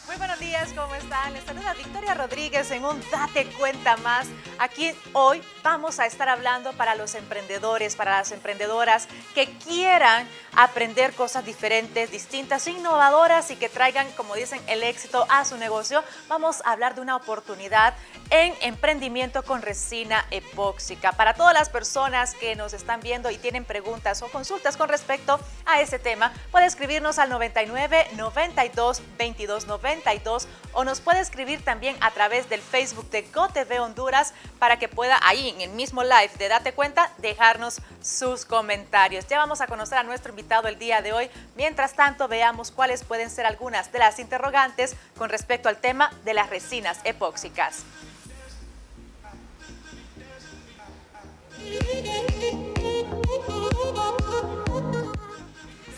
Muy buenos días, ¿cómo están? Les saluda Victoria Rodríguez en un Date Cuenta Más. Aquí hoy vamos a estar hablando para los emprendedores, para las emprendedoras que quieran aprender cosas diferentes, distintas, innovadoras y que traigan, como dicen, el éxito a su negocio. Vamos a hablar de una oportunidad en emprendimiento con resina epóxica. Para todas las personas que nos están viendo y tienen preguntas o consultas con respecto a ese tema, puede escribirnos al 99 92 22 92 o nos puede escribir también a través del Facebook de GoTV Honduras para que pueda ahí en el mismo live de Date Cuenta dejarnos sus comentarios. Ya vamos a conocer a nuestro invitado el día de hoy. Mientras tanto, veamos cuáles pueden ser algunas de las interrogantes con respecto al tema de las resinas epóxicas.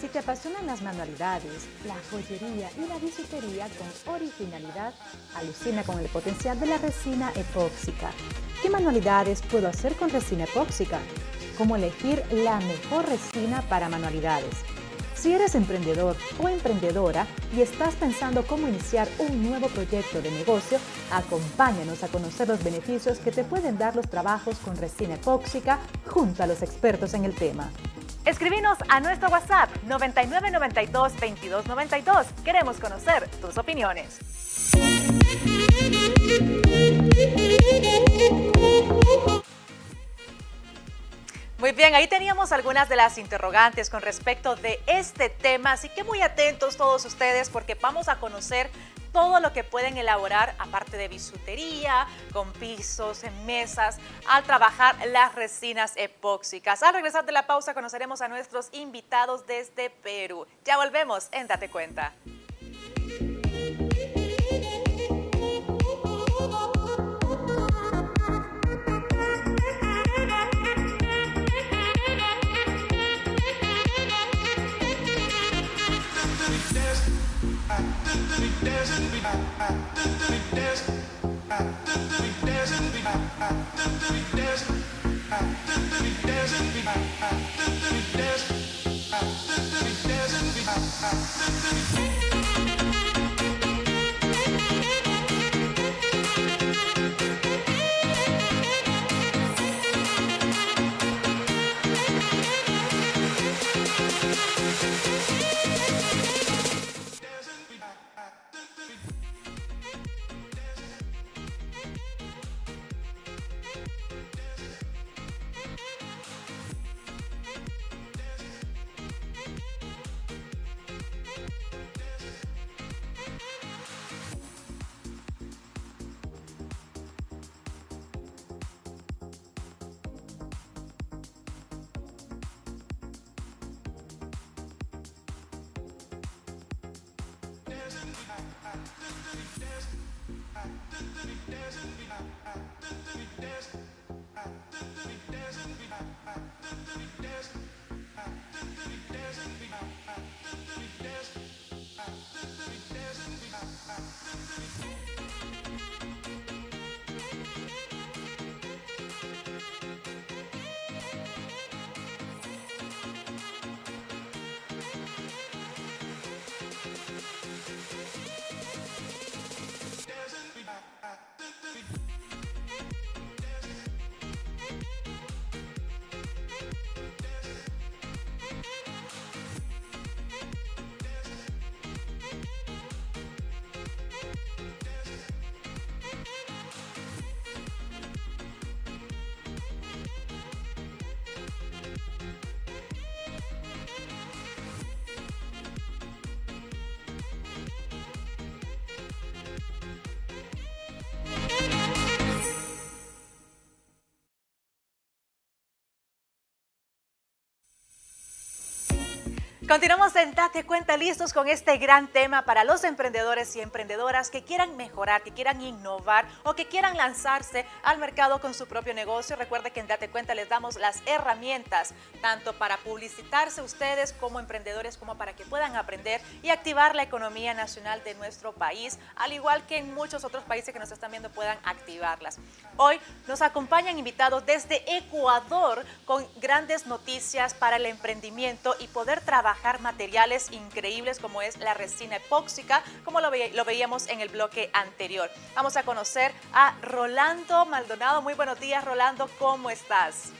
Si te apasionan las manualidades, la joyería y la bisutería con originalidad, alucina con el potencial de la resina epóxica. ¿Qué manualidades puedo hacer con resina epóxica? ¿Cómo elegir la mejor resina para manualidades? Si eres emprendedor o emprendedora y estás pensando cómo iniciar un nuevo proyecto de negocio, acompáñanos a conocer los beneficios que te pueden dar los trabajos con resina epóxica junto a los expertos en el tema. Escribinos a nuestro WhatsApp 99 92 22 92. Queremos conocer tus opiniones. Muy bien, ahí teníamos algunas de las interrogantes con respecto de este tema, así que muy atentos todos ustedes porque vamos a conocer todo lo que pueden elaborar, aparte de bisutería, con pisos, en mesas, al trabajar las resinas epóxicas. Al regresar de la pausa conoceremos a nuestros invitados desde Perú. Ya volvemos en Date Cuenta. Continuamos en Date Cuenta, listos con este gran tema para los emprendedores y emprendedoras que quieran mejorar, que quieran innovar o que quieran lanzarse al mercado con su propio negocio. Recuerde que en Date Cuenta les damos las herramientas tanto para publicitarse ustedes como emprendedores, como para que puedan aprender y activar la economía nacional de nuestro país, al igual que en muchos otros países que nos están viendo puedan activarlas. Hoy nos acompañan invitados desde Ecuador con grandes noticias para el emprendimiento y poder trabajar materiales increíbles como es la resina epóxica, como lo veíamos en el bloque anterior. Vamos a conocer a Rolando Maldonado. Muy buenos días, Rolando, ¿cómo estás?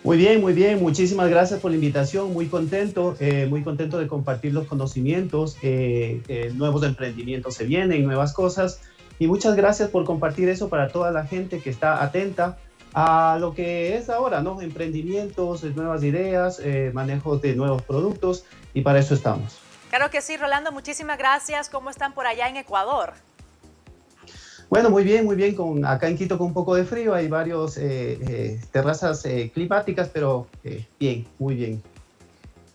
Muy bien, muy bien. Muchísimas gracias por la invitación. Muy contento de compartir los conocimientos. Nuevos emprendimientos se vienen, nuevas cosas. Y muchas gracias por compartir eso para toda la gente que está atenta a lo que es ahora, ¿no? Emprendimientos, nuevas ideas, manejos de nuevos productos, y para eso estamos. Claro que sí, Rolando, muchísimas gracias. ¿Cómo están por allá en Ecuador? Bueno, muy bien, acá en Quito con un poco de frío, hay varios terrazas climáticas, pero bien, muy bien.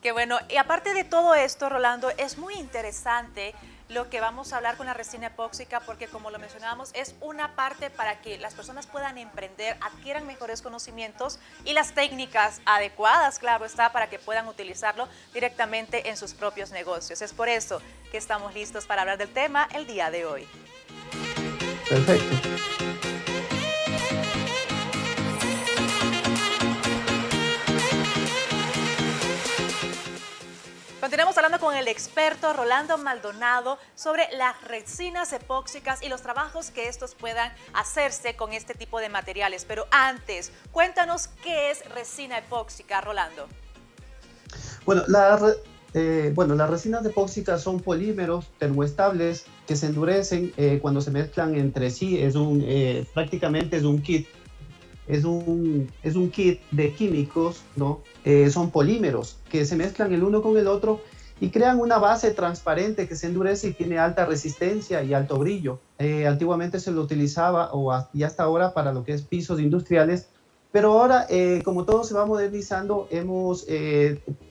Qué bueno. Y aparte de todo esto, Rolando, es muy interesante lo que vamos a hablar con la resina epóxica, porque como lo mencionábamos, es una parte para que las personas puedan emprender, adquieran mejores conocimientos y las técnicas adecuadas, claro está, para que puedan utilizarlo directamente en sus propios negocios. Es por eso que estamos listos para hablar del tema el día de hoy. Perfecto. Continuamos hablando con el experto Rolando Maldonado sobre las resinas epóxicas y los trabajos que estos puedan hacerse con este tipo de materiales. Pero antes, cuéntanos qué es resina epóxica, Rolando. Bueno, las resinas epóxicas son polímeros termoestables que se endurecen cuando se mezclan entre sí. Prácticamente es un kit. Es un kit de químicos, ¿no? Son polímeros que se mezclan el uno con el otro y crean una base transparente que se endurece y tiene alta resistencia y alto brillo. Antiguamente se lo utilizaba y hasta ahora para lo que es pisos industriales, pero ahora como todo se va modernizando, hemos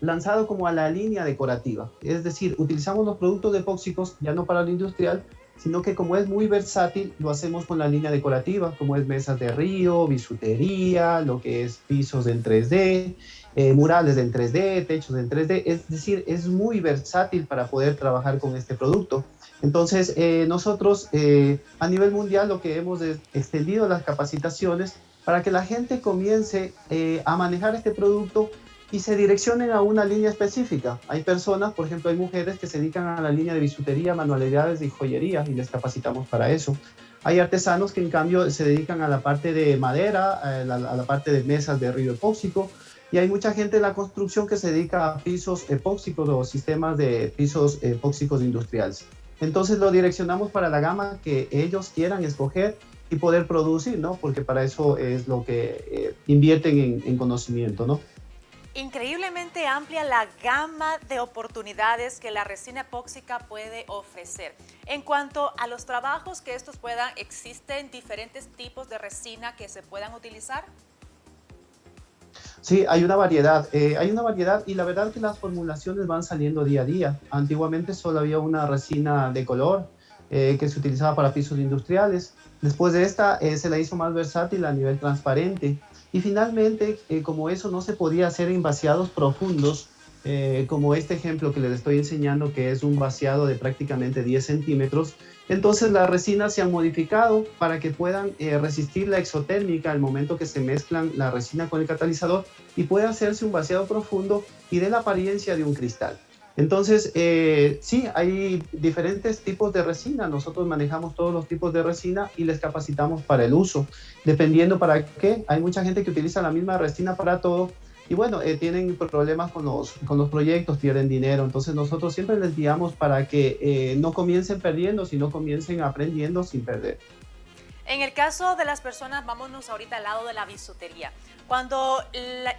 lanzado como a la línea decorativa. Es decir, utilizamos los productos epóxicos ya no para lo industrial, sino que como es muy versátil, lo hacemos con la línea decorativa, como es mesas de río, bisutería, lo que es pisos en 3D, murales en 3D, techos en 3D, es decir, es muy versátil para poder trabajar con este producto. Entonces, nosotros a nivel mundial lo que hemos es extendido las capacitaciones para que la gente comience a manejar este producto y se direccionen a una línea específica. Hay personas, por ejemplo, hay mujeres que se dedican a la línea de bisutería, manualidades y joyería y les capacitamos para eso. Hay artesanos que en cambio se dedican a la parte de madera, a la parte de mesas de río epóxico, y hay mucha gente en la construcción que se dedica a pisos epóxicos o sistemas de pisos epóxicos industriales. Entonces lo direccionamos para la gama que ellos quieran escoger y poder producir, ¿no? Porque para eso es lo que invierten en conocimiento, ¿no? Increíblemente amplia la gama de oportunidades que la resina epóxica puede ofrecer. En cuanto a los trabajos que estos puedan, ¿existen diferentes tipos de resina que se puedan utilizar? Sí, hay una variedad y la verdad que las formulaciones van saliendo día a día. Antiguamente solo había una resina de color que se utilizaba para pisos industriales. Después de esta se la hizo más versátil a nivel transparente. Y finalmente, como eso no se podía hacer en vaciados profundos, como este ejemplo que les estoy enseñando, que es un vaciado de prácticamente 10 centímetros, entonces las resinas se han modificado para que puedan resistir la exotérmica al momento que se mezclan la resina con el catalizador y puede hacerse un vaciado profundo y de la apariencia de un cristal. Entonces, sí, hay diferentes tipos de resina. Nosotros manejamos todos los tipos de resina y les capacitamos para el uso, dependiendo para qué. Hay mucha gente que utiliza la misma resina para todo y bueno, tienen problemas con los proyectos, pierden dinero. Entonces, nosotros siempre les guiamos para que no comiencen perdiendo, sino comiencen aprendiendo sin perder. En el caso de las personas, vámonos ahorita al lado de la bisutería. Cuando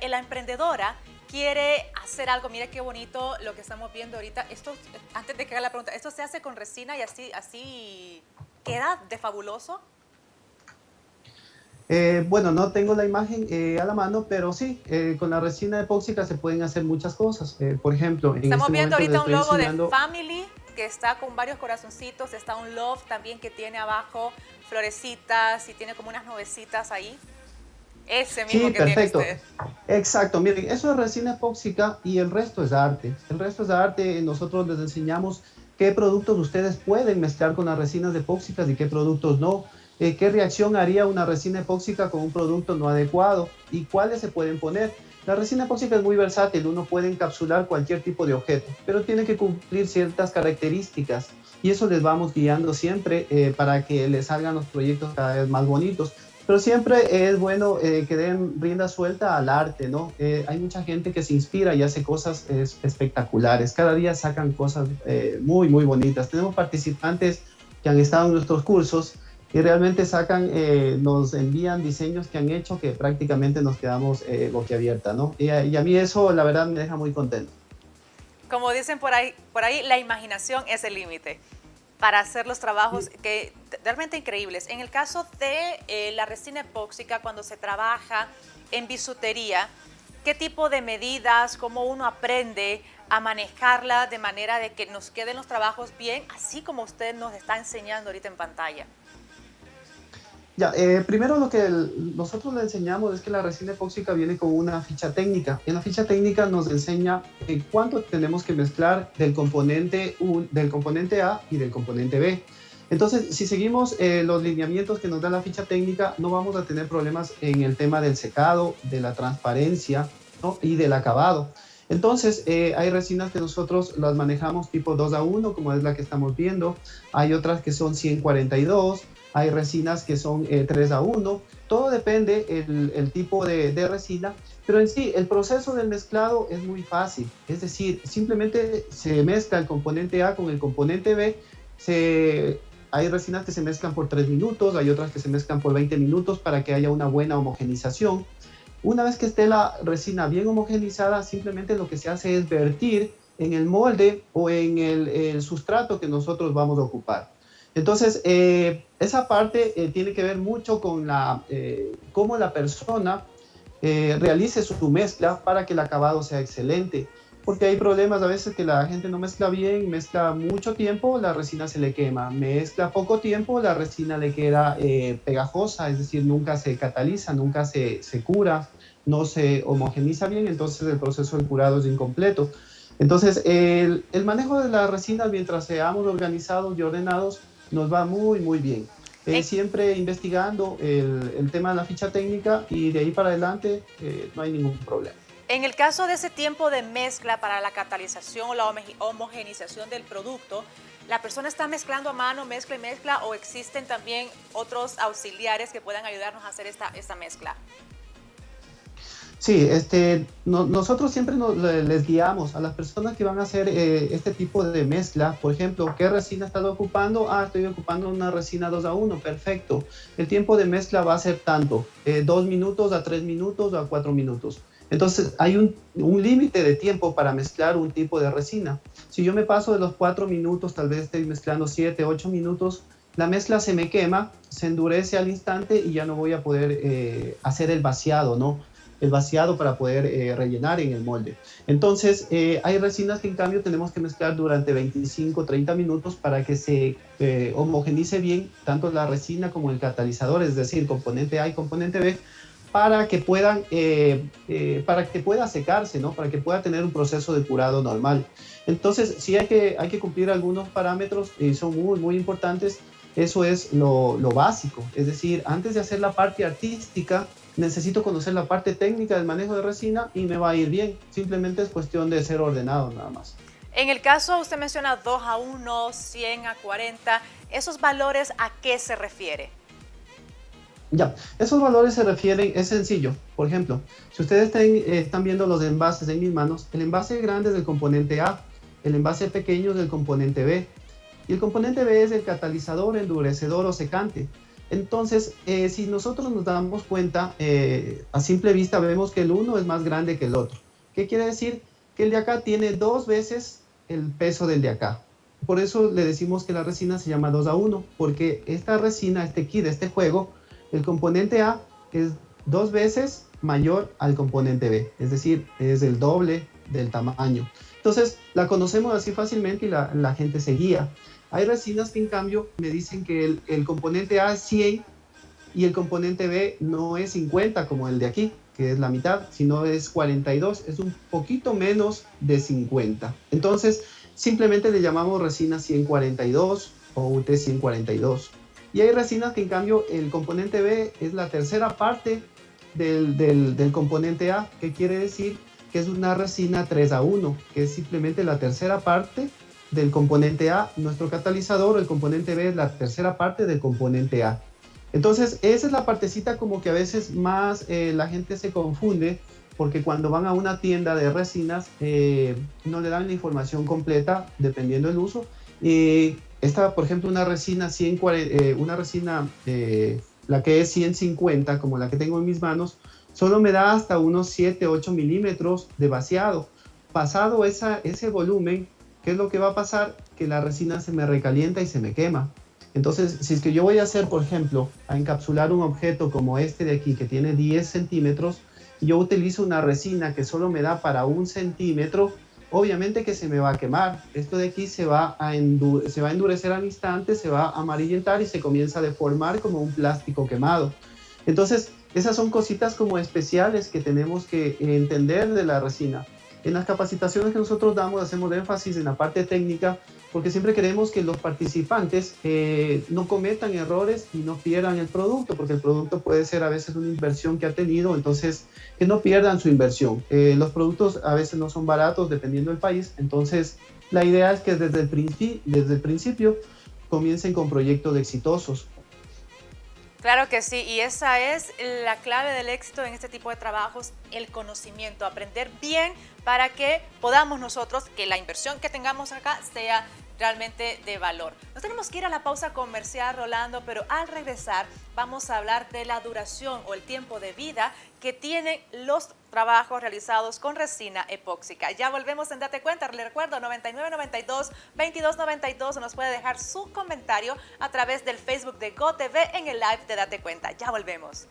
la emprendedora quiere hacer algo, mire qué bonito lo que estamos viendo ahorita. Esto, antes de que haga la pregunta, ¿esto se hace con resina y así queda de fabuloso? Bueno, no tengo la imagen a la mano, pero sí, con la resina epóxica se pueden hacer muchas cosas. Por ejemplo, en Estamos este viendo momento les ahorita un estoy logo de enseñando. Family que está con varios corazoncitos, está un love también que tiene abajo florecitas y tiene como unas nubecitas ahí. Ese mismo Sí, que tiene perfecto. usted. Exacto, miren, eso es resina epóxica y el resto es arte. El resto es arte. Nosotros les enseñamos qué productos ustedes pueden mezclar con las resinas epóxicas y qué productos no. Qué reacción haría una resina epóxica con un producto no adecuado y cuáles se pueden poner. La resina epóxica es muy versátil, uno puede encapsular cualquier tipo de objeto, pero tiene que cumplir ciertas características y eso les vamos guiando siempre para que les salgan los proyectos cada vez más bonitos. Pero siempre es bueno que den rienda suelta al arte, ¿no? Hay mucha gente que se inspira y hace cosas espectaculares. Cada día sacan cosas muy, muy bonitas. Tenemos participantes que han estado en nuestros cursos y realmente sacan, nos envían diseños que han hecho que prácticamente nos quedamos boquiabierta, ¿no? Y a mí eso, la verdad, me deja muy contento. Como dicen por ahí, la imaginación es el límite para hacer los trabajos que realmente increíbles. En el caso de la resina epóxica, cuando se trabaja en bisutería, ¿qué tipo de medidas, cómo uno aprende a manejarla de manera de que nos queden los trabajos bien, así como usted nos está enseñando ahorita en pantalla? Ya, primero lo que nosotros le enseñamos es que la resina epóxica viene con una ficha técnica. En la ficha técnica nos enseña cuánto tenemos que mezclar del componente A y del componente B. Entonces, si seguimos los lineamientos que nos da la ficha técnica, no vamos a tener problemas en el tema del secado, de la transparencia, ¿no? Y del acabado. Entonces, hay resinas que nosotros las manejamos tipo 2:1, como es la que estamos viendo. Hay otras que son 142. Hay resinas que son 3:1, todo depende el tipo de resina, pero en sí el proceso del mezclado es muy fácil, es decir, simplemente se mezcla el componente A con el componente B, hay resinas que se mezclan por 3 minutos, hay otras que se mezclan por 20 minutos para que haya una buena homogenización. Una vez que esté la resina bien homogenizada, simplemente lo que se hace es vertir en el molde o en el sustrato que nosotros vamos a ocupar. Entonces, esa parte tiene que ver mucho con cómo la persona realice su mezcla para que el acabado sea excelente. Porque hay problemas a veces que la gente no mezcla bien, mezcla mucho tiempo, la resina se le quema. Mezcla poco tiempo, la resina le queda pegajosa, es decir, nunca se cataliza, nunca se cura, no se homogeniza bien, entonces el proceso de curado es incompleto. Entonces, el manejo de la resina, mientras seamos organizados y ordenados, nos va muy, muy bien. En, Siempre investigando el tema de la ficha técnica y de ahí para adelante no hay ningún problema. en el caso de ese tiempo de mezcla para la catalización o la homogenización del producto, ¿la persona está mezclando a mano, mezcla y mezcla, o existen también otros auxiliares que puedan ayudarnos a hacer esta mezcla? Sí, nosotros siempre les guiamos a las personas que van a hacer este tipo de mezcla. Por ejemplo, ¿qué resina estás ocupando? Ah, estoy ocupando una resina 2:1, perfecto. El tiempo de mezcla va a ser tanto, 2 minutos a 3 minutos a 4 minutos. Entonces, hay un límite de tiempo para mezclar un tipo de resina. Si yo me paso de los 4 minutos, tal vez estoy mezclando 7, 8 minutos, la mezcla se me quema, se endurece al instante y ya no voy a poder hacer el vaciado, ¿no? El vaciado para poder rellenar en el molde. Entonces, hay resinas que en cambio tenemos que mezclar durante 25, 30 minutos para que se homogenice bien tanto la resina como el catalizador, es decir, componente A y componente B, para que pueda secarse, ¿no? Para que pueda tener un proceso de curado normal. Entonces, sí hay que cumplir algunos parámetros y son muy, muy importantes. Eso es lo básico. Es decir, antes de hacer la parte artística, necesito conocer la parte técnica del manejo de resina y me va a ir bien. Simplemente es cuestión de ser ordenado nada más. En el caso, usted menciona 2:1, 100:40, ¿esos valores a qué se refiere? Ya, esos valores se refieren, es sencillo. Por ejemplo, si ustedes están viendo los envases en mis manos, el envase grande es del componente A, el envase pequeño es del componente B. Y el componente B es el catalizador, endurecedor o secante. Entonces, si nosotros nos damos cuenta, a simple vista vemos que el uno es más grande que el otro. ¿Qué quiere decir? Que el de acá tiene 2 veces el peso del de acá. Por eso le decimos que la resina se llama 2:1, porque esta resina, este kit, este juego, el componente A es 2 veces mayor al componente B, es decir, es el doble del tamaño. Entonces, la conocemos así fácilmente y la gente se guía. Hay resinas que en cambio me dicen que el componente A es 100 y el componente B no es 50 como el de aquí, que es la mitad, sino es 42, es un poquito menos de 50. Entonces, simplemente le llamamos resina 142 o UT 142. Y hay resinas que en cambio el componente B es la tercera parte del componente A, que quiere decir que es una resina 3A1, que es simplemente la tercera parte del componente A. Nuestro catalizador, el componente B, es la tercera parte del componente A. Entonces, esa es la partecita como que a veces más la gente se confunde, porque cuando van a una tienda de resinas no le dan la información completa dependiendo del uso. Esta, por ejemplo, una resina, la que es 150, como la que tengo en mis manos, solo me da hasta unos 7, 8 milímetros de vaciado. Pasado ese volumen, ¿qué es lo que va a pasar? Que la resina se me recalienta y se me quema. Entonces, si es que yo voy a hacer, por ejemplo, a encapsular un objeto como este de aquí, que tiene 10 centímetros, y yo utilizo una resina que solo me da para 1 centímetro, obviamente que se me va a quemar. Esto de aquí se va a endurecer al instante, se va a amarillentar y se comienza a deformar como un plástico quemado. Entonces, esas son cositas como especiales que tenemos que entender de la resina. En las capacitaciones que nosotros damos, hacemos énfasis en la parte técnica, porque siempre queremos que los participantes no cometan errores y no pierdan el producto, porque el producto puede ser a veces una inversión que ha tenido, entonces que no pierdan su inversión. Los productos a veces no son baratos dependiendo del país, entonces la idea es que desde el principio comiencen con proyectos exitosos. Claro que sí, y esa es la clave del éxito en este tipo de trabajos, el conocimiento, aprender bien para que podamos nosotros, que la inversión que tengamos acá sea realmente de valor. Nos tenemos que ir a la pausa comercial, Rolando, pero al regresar vamos a hablar de la duración o el tiempo de vida que tienen los trabajos realizados con resina epóxica. Ya volvemos en Date Cuenta. Le recuerdo, 9992-2292, nos puede dejar su comentario a través del Facebook de GoTV en el live de Date Cuenta. Ya volvemos.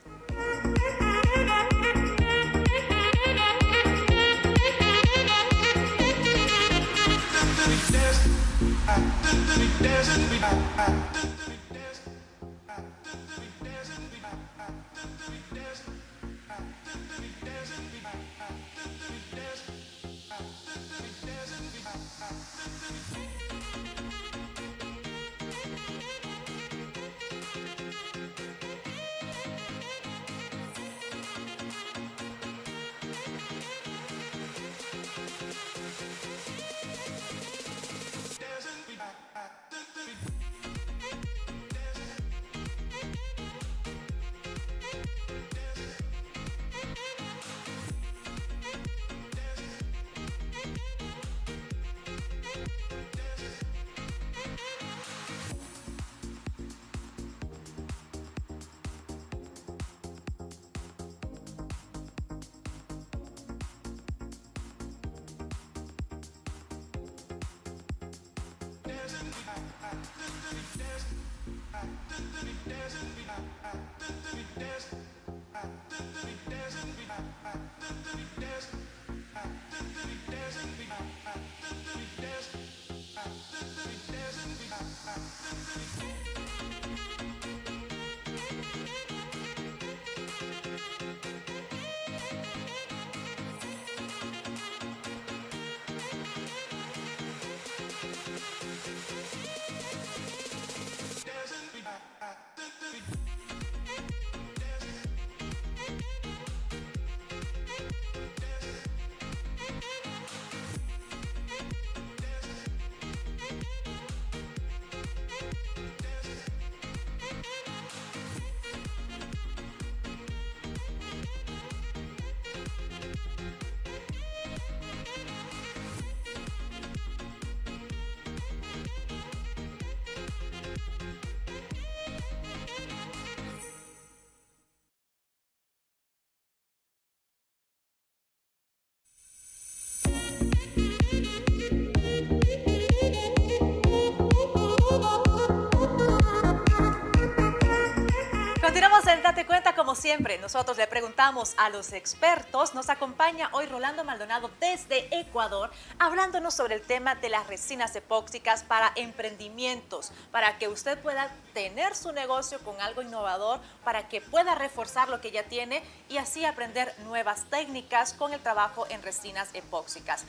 Continuamos en Date Cuenta como siempre. Nosotros le preguntamos a los expertos. Nos acompaña hoy Rolando Maldonado desde Ecuador, hablándonos sobre el tema de las resinas epóxicas para emprendimientos, para que usted pueda tener su negocio con algo innovador, para que pueda reforzar lo que ya tiene y así aprender nuevas técnicas con el trabajo en resinas epóxicas.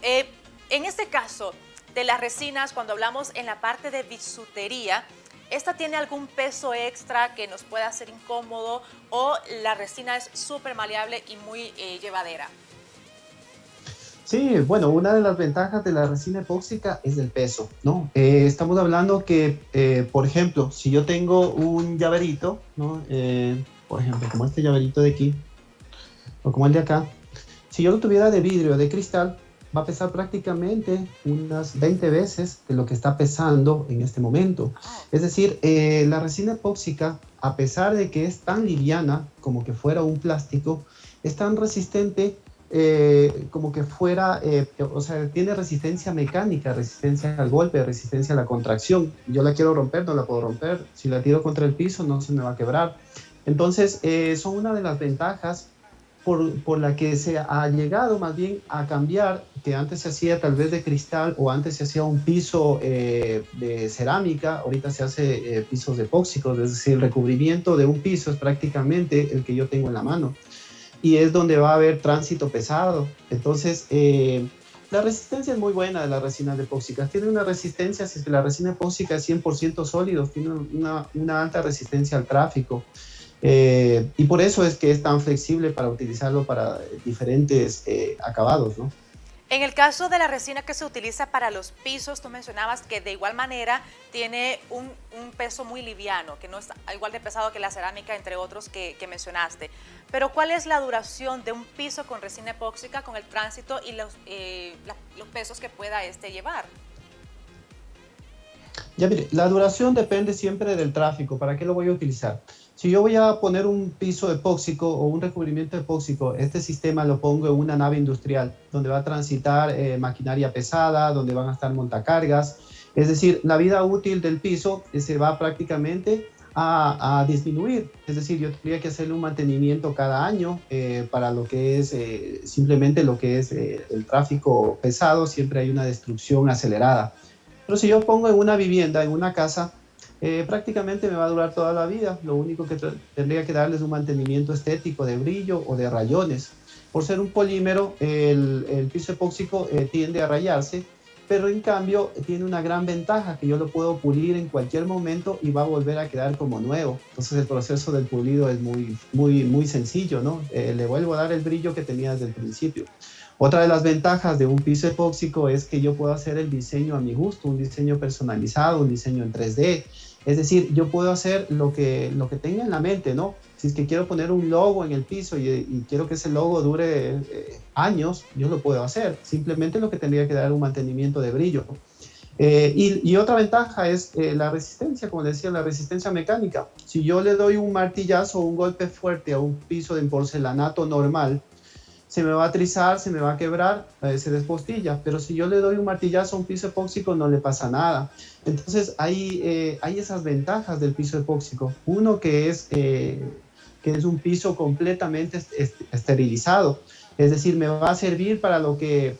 En este caso de las resinas, cuando hablamos en la parte de bisutería, ¿esta tiene algún peso extra que nos pueda hacer incómodo o la resina es súper maleable y muy llevadera? Sí, bueno, una de las ventajas de la resina epóxica es el peso, ¿no? Estamos hablando que, por ejemplo, si yo tengo un llaverito, ¿no? Por ejemplo, como este llaverito de aquí, o como el de acá, si yo lo tuviera de vidrio o de cristal, va a pesar prácticamente unas 20 veces de lo que está pesando en este momento. Es decir, la resina epóxica, a pesar de que es tan liviana como que fuera un plástico, es tan resistente como que fuera, o sea, tiene resistencia mecánica, resistencia al golpe, resistencia a la contracción. Yo la quiero romper, no la puedo romper. Si la tiro contra el piso, no se me va a quebrar. Entonces, son una de las ventajas por la que se ha llegado más bien a cambiar, que antes se hacía tal vez de cristal o antes se hacía un piso de cerámica, ahorita se hace pisos epóxicos, es decir, el recubrimiento de un piso es prácticamente el que yo tengo en la mano y es donde va a haber tránsito pesado. Entonces, la resistencia es muy buena de las resinas epóxicas. Tiene una resistencia, si es que la resina epóxica es 100% sólido, tiene una alta resistencia al tráfico. Y por eso es que es tan flexible para utilizarlo para diferentes acabados, ¿no? En el caso de la resina que se utiliza para los pisos, tú mencionabas que de igual manera tiene un peso muy liviano, que no es igual de pesado que la cerámica, entre otros que mencionaste. Pero ¿cuál es la duración de un piso con resina epóxica con el tránsito y los pesos que pueda llevar? Ya mire, la duración depende siempre del tráfico. ¿Para qué lo voy a utilizar? Si yo voy a poner un piso epóxico o un recubrimiento epóxico, este sistema lo pongo en una nave industrial donde va a transitar maquinaria pesada, donde van a estar montacargas. Es decir, la vida útil del piso se va prácticamente a disminuir. Es decir, yo tendría que hacerle un mantenimiento cada año para lo que es simplemente lo que es el tráfico pesado. Siempre hay una destrucción acelerada. Pero si yo pongo en una vivienda, en una casa, prácticamente me va a durar toda la vida. Lo único que tendría que darles es un mantenimiento estético de brillo o de rayones. Por ser un polímero, el piso epóxico tiende a rayarse, pero en cambio tiene una gran ventaja que yo lo puedo pulir en cualquier momento y va a volver a quedar como nuevo. Entonces el proceso del pulido es muy sencillo, ¿no? Le vuelvo a dar el brillo que tenía desde el principio. Otra de las ventajas de un piso epóxico es que yo puedo hacer el diseño a mi gusto, un diseño personalizado, un diseño en 3D. Es decir, yo puedo hacer lo que tenga en la mente, ¿no? Si es que quiero poner un logo en el piso y quiero que ese logo dure años, yo lo puedo hacer. Simplemente lo que tendría que dar un mantenimiento de brillo. Y otra ventaja es la resistencia, como decía, la resistencia mecánica. Si yo le doy un martillazo o un golpe fuerte a un piso de porcelanato normal, se me va a trizar, se me va a quebrar, se despostilla, pero si yo le doy un martillazo a un piso epóxico no le pasa nada. Entonces hay esas ventajas del piso epóxico. Uno que es un piso completamente esterilizado, es decir, me va a servir para lo que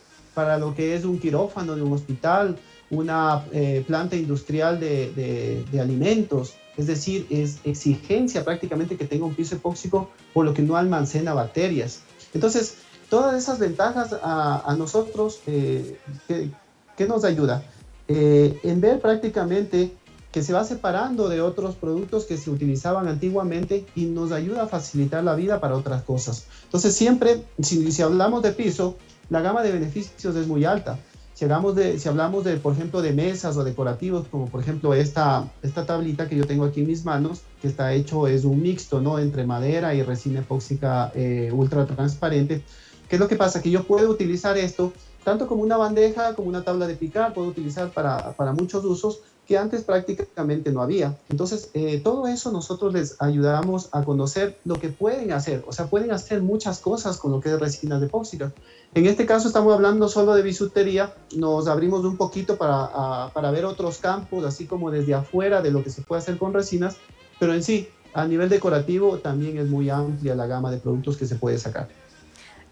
es un quirófano de un hospital, una planta industrial de alimentos. Es decir, es exigencia prácticamente que tenga un piso epóxico por lo que no almacena bacterias. Entonces, todas esas ventajas a nosotros, ¿qué nos ayuda? En ver prácticamente que se va separando de otros productos que se utilizaban antiguamente y nos ayuda a facilitar la vida para otras cosas. Entonces, siempre, si hablamos de piso, la gama de beneficios es muy alta. Si hablamos de, por ejemplo, de mesas o decorativos, como por ejemplo esta tablita que yo tengo aquí en mis manos, que está hecho, es un mixto, ¿no? Entre madera y resina epóxica ultra transparente. ¿Qué es lo que pasa? Que yo puedo utilizar esto tanto como una bandeja, como una tabla de picar, puedo utilizar para muchos usos que antes prácticamente no había. Entonces, todo eso nosotros les ayudamos a conocer lo que pueden hacer. O sea, pueden hacer muchas cosas con lo que es resinas epóxicas. En este caso estamos hablando solo de bisutería. Nos abrimos un poquito para ver otros campos, así como desde afuera de lo que se puede hacer con resinas. Pero en sí, a nivel decorativo también es muy amplia la gama de productos que se puede sacar.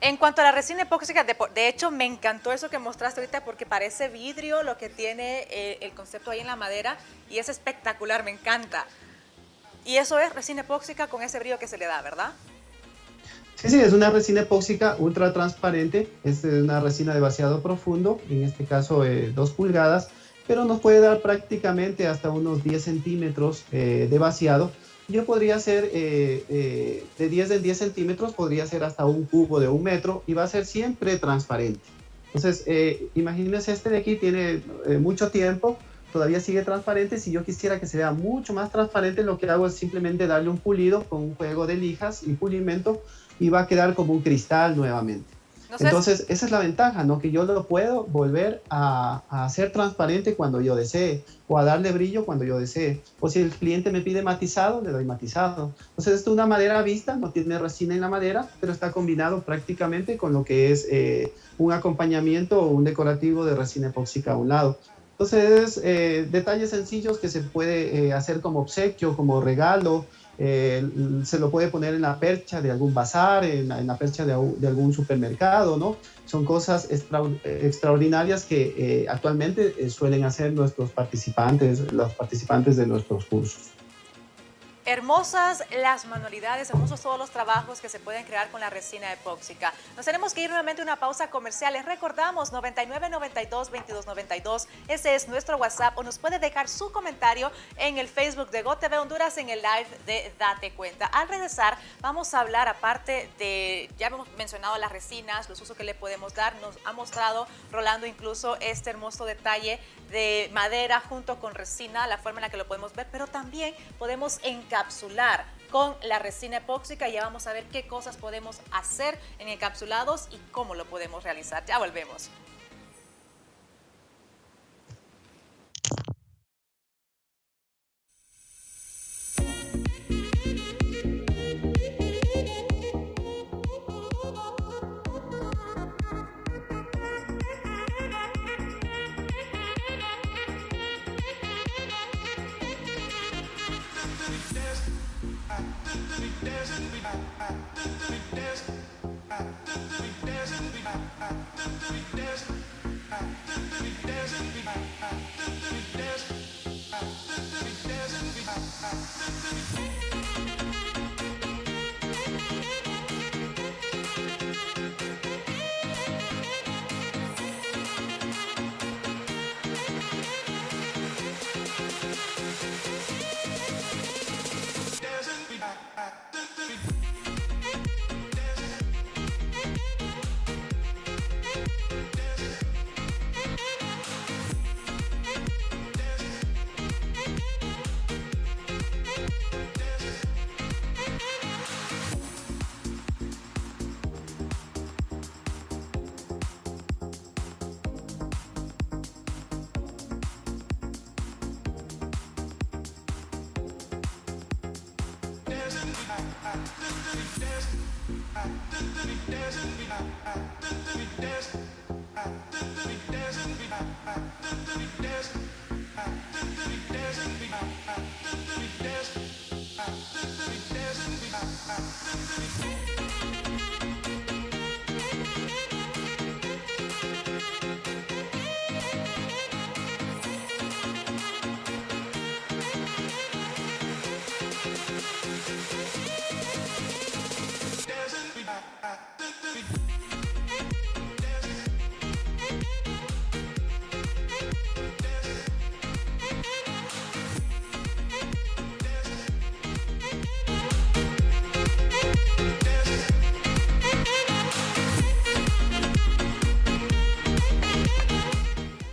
En cuanto a la resina epóxica, de hecho me encantó eso que mostraste ahorita porque parece vidrio lo que tiene el concepto ahí en la madera y es espectacular, me encanta. Y eso es resina epóxica con ese brillo que se le da, ¿verdad? Sí, sí, es una resina epóxica ultra transparente, es una resina de vaciado profundo, en este caso 2 pulgadas, pero nos puede dar prácticamente hasta unos 10 centímetros de vaciado. Yo podría hacer de 10 en 10 centímetros, podría ser hasta un cubo de 1 metro y va a ser siempre transparente. Entonces, imagínense, este de aquí tiene mucho tiempo, todavía sigue transparente. Si yo quisiera que se vea mucho más transparente, lo que hago es simplemente darle un pulido con un juego de lijas y pulimento y va a quedar como un cristal nuevamente. Entonces, esa es la ventaja, ¿no? Que yo lo puedo volver a hacer transparente cuando yo desee, o a darle brillo cuando yo desee. O si el cliente me pide matizado, le doy matizado. Entonces, esto es una madera vista, no tiene resina en la madera, pero está combinado prácticamente con lo que es un acompañamiento o un decorativo de resina epóxica a un lado. Entonces, detalles sencillos que se puede hacer como obsequio, como regalo. Se lo puede poner en la percha de algún bazar, en la percha de algún supermercado, ¿no? Son cosas extraordinarias que actualmente suelen hacer nuestros participantes, los participantes de nuestros cursos. Hermosas las manualidades, hermosos todos los trabajos que se pueden crear con la resina epóxica. Nos tenemos que ir nuevamente a una pausa comercial. Les recordamos 9992-2292. Ese es nuestro WhatsApp, o nos puede dejar su comentario en el Facebook de GOTV Honduras en el live de Date Cuenta. Al regresar vamos a hablar, aparte de, ya hemos mencionado las resinas, los usos que le podemos dar. Nos ha mostrado Rolando incluso este hermoso detalle de madera junto con resina, la forma en la que lo podemos ver, pero también podemos encapsular con la resina epóxica. Ya vamos a ver qué cosas podemos hacer en encapsulados y cómo lo podemos realizar. Ya volvemos.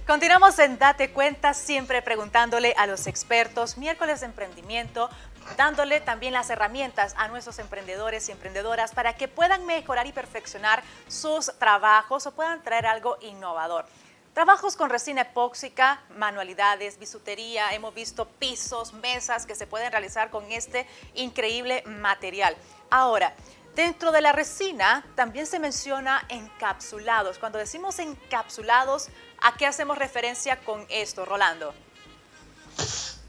Continuamos en Date Cuenta, siempre preguntándole a los expertos, miércoles de emprendimiento, dándole también las herramientas a nuestros emprendedores y emprendedoras para que puedan mejorar y perfeccionar sus trabajos o puedan traer algo innovador. Trabajos con resina epóxica, manualidades, bisutería, hemos visto pisos, mesas que se pueden realizar con este increíble material. Ahora, dentro de la resina también se menciona encapsulados. Cuando decimos encapsulados, ¿a qué hacemos referencia con esto, Rolando?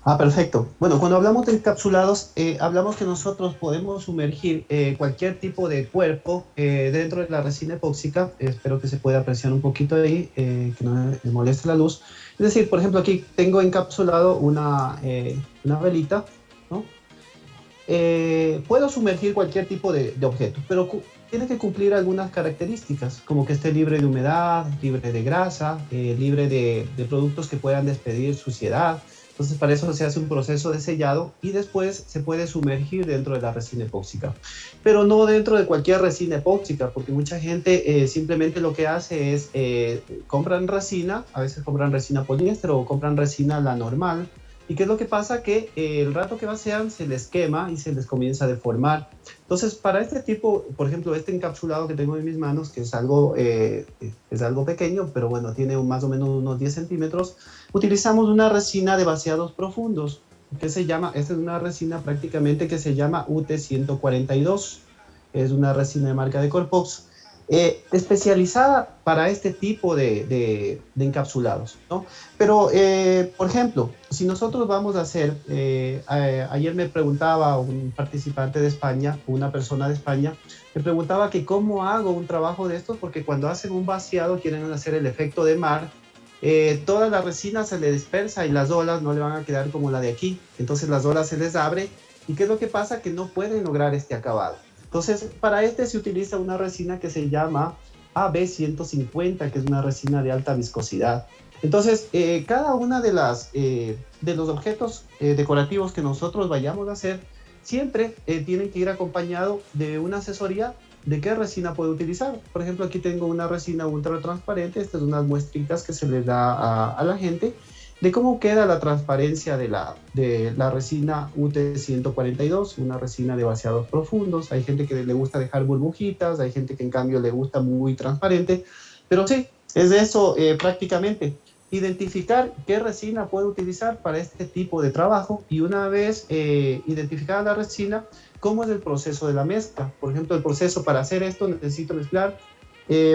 Ah, perfecto. Bueno, cuando hablamos de encapsulados, hablamos que nosotros podemos sumergir cualquier tipo de cuerpo dentro de la resina epóxica. Espero que se pueda apreciar un poquito ahí, que no me moleste la luz. Es decir, por ejemplo, aquí tengo encapsulado una velita, ¿no? Puedo sumergir cualquier tipo de objeto, pero tiene que cumplir algunas características, como que esté libre de humedad, libre de grasa, libre de productos que puedan despedir suciedad. Entonces, para eso se hace un proceso de sellado y después se puede sumergir dentro de la resina epóxica. Pero no dentro de cualquier resina epóxica, porque mucha gente simplemente lo que hace es compran resina, a veces compran resina poliéster o compran resina la normal. ¿Y qué es lo que pasa? Que el rato que vacían se les quema y se les comienza a deformar. Entonces, para este tipo, por ejemplo, este encapsulado que tengo en mis manos, que es algo pequeño, pero bueno, tiene más o menos unos 10 centímetros, utilizamos una resina de vaciados profundos, que se llama, esta es una resina prácticamente que se llama UT142. Es una resina de marca de Corpox, especializada para este tipo de encapsulados, ¿no? Pero, por ejemplo, si nosotros vamos a hacer, ayer me preguntaba un participante de España, una persona de España, me preguntaba que cómo hago un trabajo de estos, porque cuando hacen un vaciado quieren hacer el efecto de mar, toda la resina se le dispersa y las olas no le van a quedar como la de aquí, entonces las olas se les abre, ¿y qué es lo que pasa? Que no pueden lograr este acabado. Entonces, para este se utiliza una resina que se llama AB150, que es una resina de alta viscosidad. Entonces, cada una de los objetos decorativos que nosotros vayamos a hacer, siempre tienen que ir acompañado de una asesoría de qué resina puede utilizar. Por ejemplo, aquí tengo una resina ultra transparente, estas son unas muestricas que se les da a la gente, de cómo queda la transparencia de la resina UT142, una resina de vaciados profundos. Hay gente que le gusta dejar burbujitas, hay gente que en cambio le gusta muy transparente, pero sí, es de eso prácticamente. Identificar qué resina puede utilizar para este tipo de trabajo y una vez identificada la resina, cómo es el proceso de la mezcla. Por ejemplo, el proceso para hacer esto necesito mezclar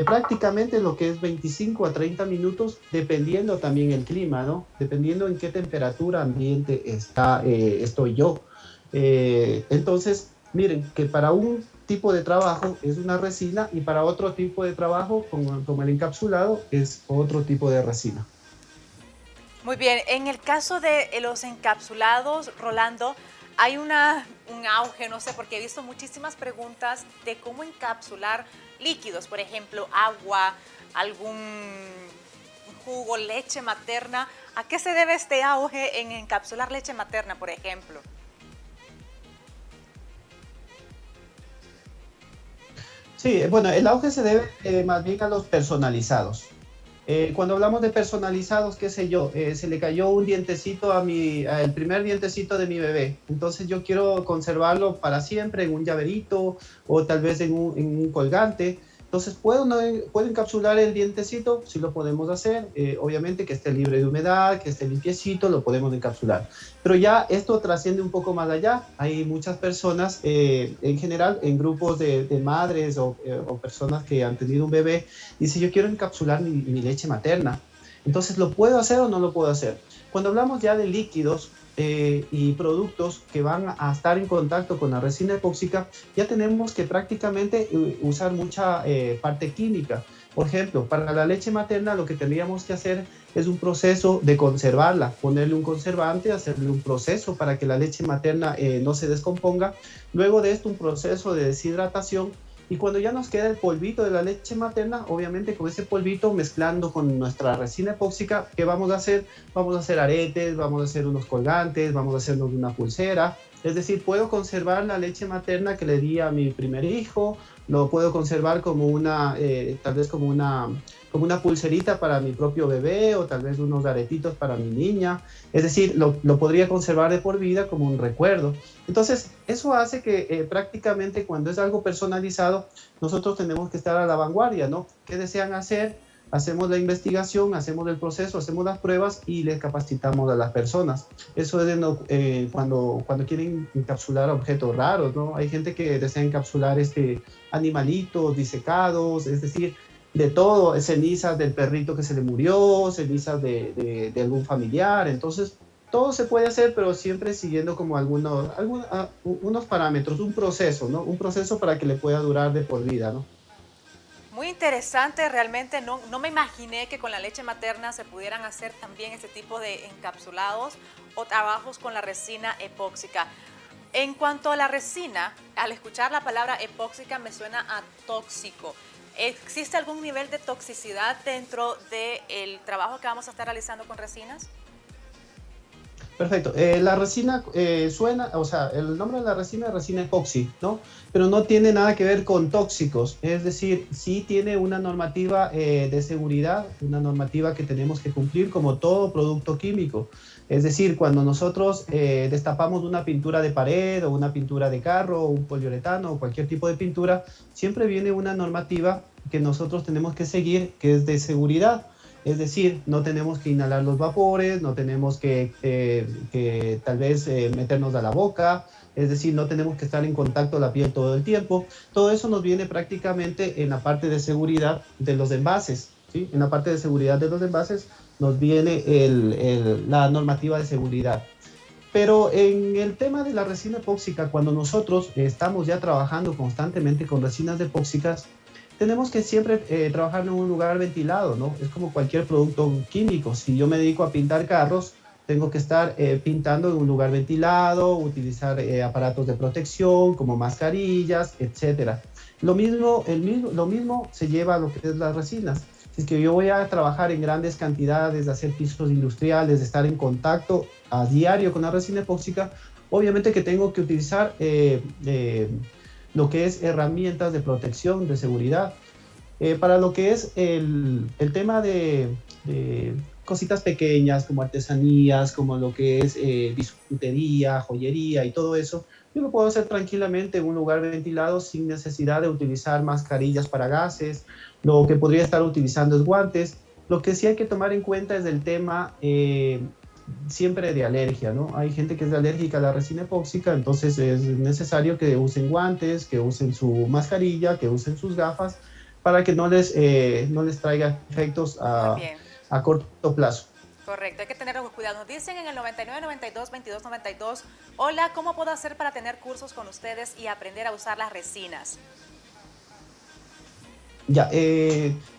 prácticamente lo que es 25 a 30 minutos, dependiendo también el clima, ¿no? Dependiendo en qué temperatura ambiente estoy yo. Entonces, miren, que para un tipo de trabajo es una resina y para otro tipo de trabajo, como el encapsulado, es otro tipo de resina. Muy bien, en el caso de los encapsulados, Rolando, hay un auge, no sé, porque he visto muchísimas preguntas de cómo encapsular líquidos, por ejemplo, agua, algún jugo, leche materna. ¿A qué se debe este auge en encapsular leche materna, por ejemplo? Sí, bueno, el auge se debe más bien a los personalizados. Cuando hablamos de personalizados, qué sé yo, se le cayó un dientecito el primer dientecito de mi bebé. Entonces yo quiero conservarlo para siempre en un llaverito o tal vez en un colgante. Entonces, ¿puedo encapsular el dientecito? Sí lo podemos hacer. Obviamente que esté libre de humedad, que esté limpiecito, lo podemos encapsular. Pero ya esto trasciende un poco más allá. Hay muchas personas, en general, en grupos de madres o personas que han tenido un bebé, dice, yo quiero encapsular mi leche materna. Entonces, ¿lo puedo hacer o no lo puedo hacer? Cuando hablamos ya de líquidos, y productos que van a estar en contacto con la resina epóxica, ya tenemos que prácticamente usar mucha parte química. Por ejemplo, para la leche materna lo que tendríamos que hacer es un proceso de conservarla, ponerle un conservante, hacerle un proceso para que la leche materna no se descomponga. Luego de esto, un proceso de deshidratación. Y cuando ya nos queda el polvito de la leche materna, obviamente con ese polvito mezclando con nuestra resina epóxica, ¿qué vamos a hacer? Vamos a hacer aretes, vamos a hacer unos colgantes, vamos a hacernos una pulsera. Es decir, puedo conservar la leche materna que le di a mi primer hijo, lo puedo conservar como tal vez como una pulserita para mi propio bebé o tal vez unos aretitos para mi niña. Es decir, lo podría conservar de por vida como un recuerdo. Entonces, eso hace que prácticamente cuando es algo personalizado, nosotros tenemos que estar a la vanguardia, ¿no? ¿Qué desean hacer? Hacemos la investigación, hacemos el proceso, hacemos las pruebas y les capacitamos a las personas. Eso es cuando quieren encapsular objetos raros, ¿no? Hay gente que desea encapsular animalitos disecados, es decir, de todo, cenizas del perrito que se le murió, cenizas de algún familiar. Entonces, Todo se puede hacer, pero siempre siguiendo como unos parámetros, un proceso, ¿no? Un proceso para que le pueda durar de por vida, ¿no? Muy interesante, realmente no me imaginé que con la leche materna se pudieran hacer también este tipo de encapsulados o trabajos con la resina epóxica. En cuanto a la resina, al escuchar la palabra epóxica me suena a tóxico. ¿Existe algún nivel de toxicidad dentro del trabajo que vamos a estar realizando con resinas? Perfecto. La resina suena, o sea, el nombre de la resina es resina epoxi, ¿no? Pero no tiene nada que ver con tóxicos. Es decir, sí tiene una normativa de seguridad, una normativa que tenemos que cumplir como todo producto químico. Es decir, cuando nosotros destapamos una pintura de pared o una pintura de carro o un poliuretano o cualquier tipo de pintura, siempre viene una normativa que nosotros tenemos que seguir, que es de seguridad. Es decir, no tenemos que inhalar los vapores, no tenemos que tal vez meternos a la boca, es decir, no tenemos que estar en contacto la piel todo el tiempo. Todo eso nos viene prácticamente en la parte de seguridad de los envases, ¿sí? En la parte de seguridad de los envases nos viene la normativa de seguridad. Pero en el tema de la resina epóxica, cuando nosotros estamos ya trabajando constantemente con resinas epóxicas, tenemos que siempre trabajar en un lugar ventilado, ¿no? Es como cualquier producto químico. Si yo me dedico a pintar carros, tengo que estar pintando en un lugar ventilado, utilizar aparatos de protección como mascarillas, etcétera. Lo mismo se lleva a lo que es las resinas. Si es que yo voy a trabajar en grandes cantidades, de hacer pisos industriales, de estar en contacto a diario con la resina epóxica, obviamente que tengo que utilizar lo que es herramientas de protección, de seguridad. Para lo que es el tema de cositas pequeñas como artesanías, como lo que es bisutería, joyería y todo eso, yo lo puedo hacer tranquilamente en un lugar ventilado sin necesidad de utilizar mascarillas para gases. Lo que podría estar utilizando es guantes. Lo que sí hay que tomar en cuenta es el tema siempre de alergia, ¿no? Hay gente que es alérgica a la resina epóxica, entonces es necesario que usen guantes, que usen su mascarilla, que usen sus gafas, para que no les traiga efectos a corto plazo. Correcto, hay que tener cuidado. Nos dicen en el 99 92 22 92, hola, ¿cómo puedo hacer para tener cursos con ustedes y aprender a usar las resinas? Ya,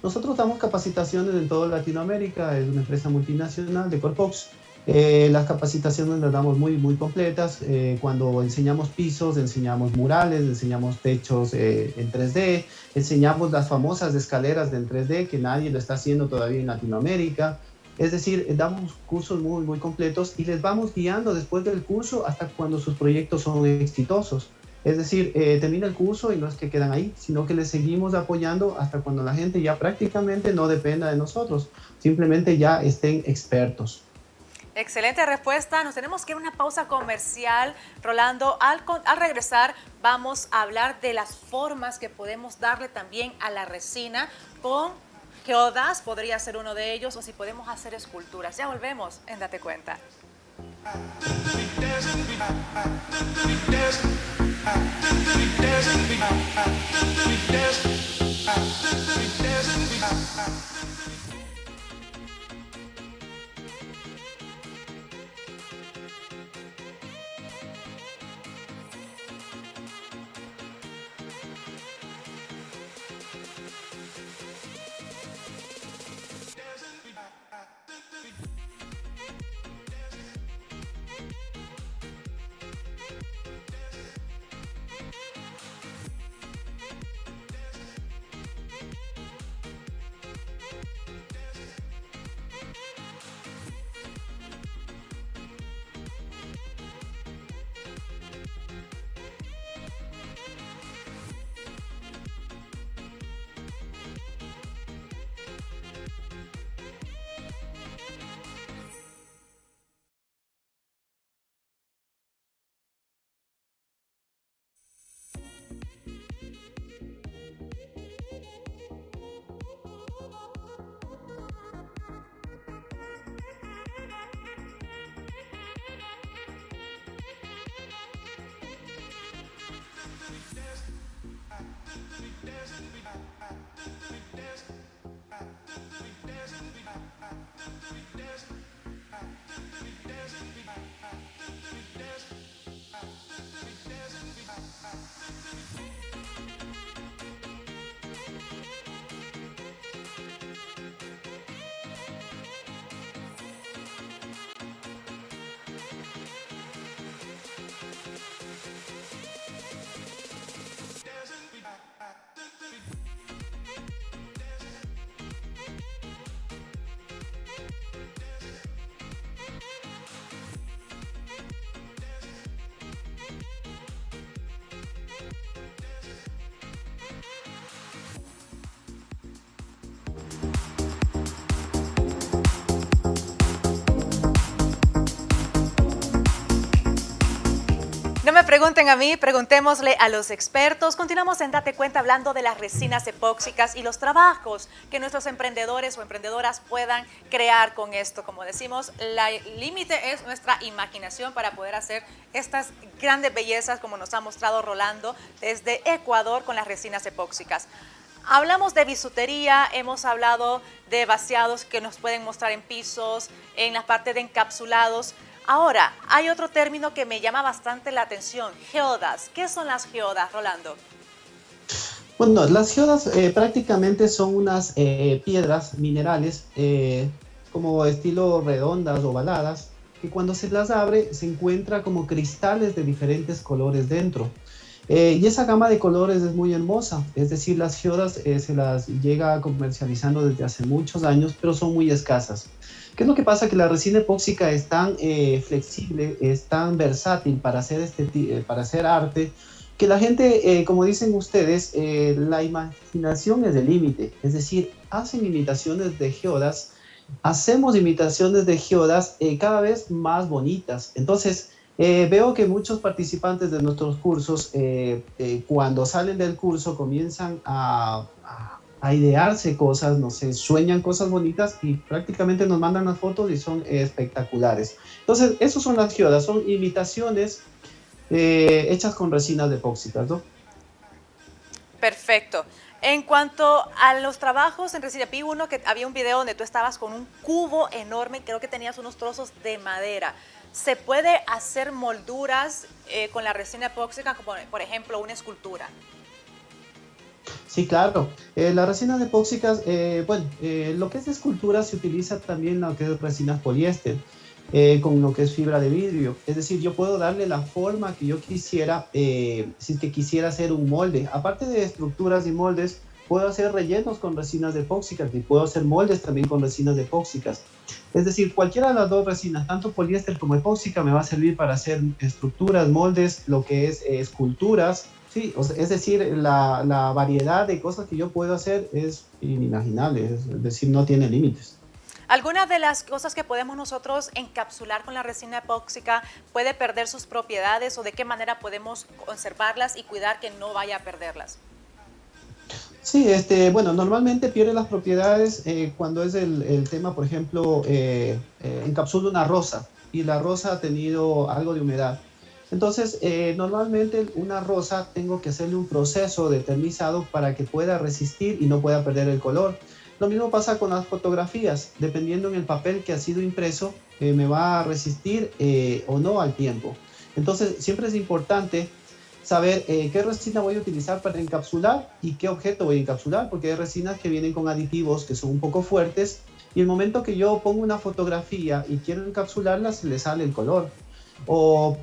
nosotros damos capacitaciones en toda Latinoamérica, es una empresa multinacional de Corpox. Las capacitaciones las damos muy completas. Cuando enseñamos pisos, enseñamos murales, enseñamos techos en 3D, enseñamos las famosas escaleras en 3D que nadie lo está haciendo todavía en Latinoamérica. Es decir, damos cursos muy completos y les vamos guiando después del curso hasta cuando sus proyectos son exitosos. Es decir, termina el curso y no es que quedan ahí, sino que les seguimos apoyando hasta cuando la gente ya prácticamente no dependa de nosotros, simplemente ya estén expertos. Excelente respuesta. Nos tenemos que ir a una pausa comercial. Rolando, al regresar vamos a hablar de las formas que podemos darle también a la resina con geodas, podría ser uno de ellos, o si podemos hacer esculturas. Ya volvemos en Date Cuenta. me pregunten a mí, preguntémosle a los expertos. Continuamos en Date Cuenta hablando de las resinas epóxicas y los trabajos que nuestros emprendedores o emprendedoras puedan crear con esto. Como decimos, el límite es nuestra imaginación para poder hacer estas grandes bellezas como nos ha mostrado Rolando desde Ecuador con las resinas epóxicas. Hablamos de bisutería, hemos hablado de vaciados que nos pueden mostrar en pisos, en la parte de encapsulados. Ahora, hay otro término que me llama bastante la atención, geodas. ¿Qué son las geodas, Rolando? Bueno, las geodas prácticamente son unas piedras minerales como estilo redondas, ovaladas, que cuando se las abre se encuentra como cristales de diferentes colores dentro. Y esa gama de colores es muy hermosa, es decir, las geodas se las llega comercializando desde hace muchos años, pero son muy escasas. ¿Qué es lo que pasa? Que la resina epóxica es tan flexible, es tan versátil para hacer, para hacer arte, que la gente, como dicen ustedes, la imaginación es el límite. Es decir, hacen imitaciones de geodas, hacemos imitaciones de geodas cada vez más bonitas. Entonces, veo que muchos participantes de nuestros cursos, cuando salen del curso, comienzan a idearse cosas, no sé, sueñan cosas bonitas y prácticamente nos mandan las fotos y son espectaculares. Entonces, esos son las geodas, son imitaciones hechas con resinas epóxicas, ¿no? Perfecto. En cuanto a los trabajos en resina, vi uno que había un video donde tú estabas con un cubo enorme, creo que tenías unos trozos de madera. ¿Se puede hacer molduras con la resina epóxica, como por ejemplo una escultura? Sí, claro. Las resinas epóxicas, lo que es escultura se utiliza también lo que es resinas poliéster, con lo que es fibra de vidrio. Es decir, yo puedo darle la forma que yo quisiera, si es que quisiera hacer un molde. Aparte de estructuras y moldes, puedo hacer rellenos con resinas epóxicas y puedo hacer moldes también con resinas epóxicas. Es decir, cualquiera de las dos resinas, tanto poliéster como epóxica, me va a servir para hacer estructuras, moldes, lo que es esculturas. Sí, es decir, la variedad de cosas que yo puedo hacer es inimaginable, es decir, no tiene límites. ¿Alguna de las cosas que podemos nosotros encapsular con la resina epóxica puede perder sus propiedades o de qué manera podemos conservarlas y cuidar que no vaya a perderlas? Sí, bueno, normalmente pierde las propiedades cuando es el tema, por ejemplo, encapsulo una rosa y la rosa ha tenido algo de humedad. Entonces, normalmente una rosa tengo que hacerle un proceso de ternizado para que pueda resistir y no pueda perder el color. Lo mismo pasa con las fotografías, dependiendo en el papel que ha sido impreso, me va a resistir o no al tiempo. Entonces, siempre es importante saber qué resina voy a utilizar para encapsular y qué objeto voy a encapsular, porque hay resinas que vienen con aditivos que son un poco fuertes y el momento que yo pongo una fotografía y quiero encapsularla, se le sale el color. O